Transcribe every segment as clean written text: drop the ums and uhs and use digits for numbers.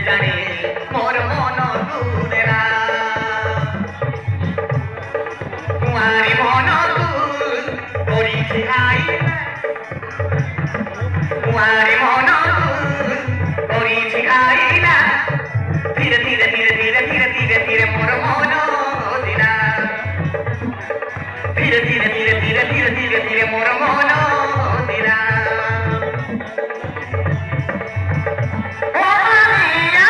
জানে মোর মন দুদেরা তোমারি মন দুল করিছে আইলা তোমারি মন দুল করিছে আইলা ধীরে ধীরে ধীরে ধীরে ধীরে ধীরে ধীরে মোর মন দিলা ধীরে ধীরে ধীরে ধীরে ধীরে ধীরে ধীরে মোর মন দিলা ও মানিয়া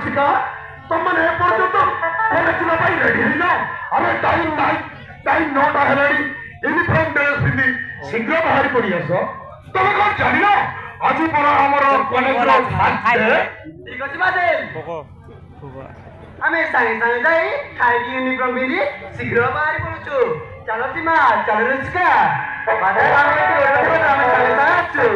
চিকা ତମମାନେ ଏପର୍ଯ୍ୟନ୍ତ କଲେଜ ଯିବା ପାଇଁ ରେଡି ହେଇନ ଆମେ ଟାଇମ୍ 9ଟା ହେଲାଣି ୟୁନିଫର୍ମ ଡ୍ରେସ୍ ପିନ୍ଧି ଶୀଘ୍ର ବାହାରି ପଡି ଆସ ତମେ କଣ ଜାଣିନ ଆଜି ପରା ଆମର କଲେଜର ଫାର୍ଷ୍ଟ ଡେ ঠিক আছে বাদেল আমি সাଙ୍ଗে সাଙ୍ଗে যাই খাইকি ইউনিফর্ম পিন্ধি শীঘ্র বাহারি পড়ুছু চালো সীমা চালো রুচিকা বাদে আমি সাঙ্গে সাঙ্গে আসছু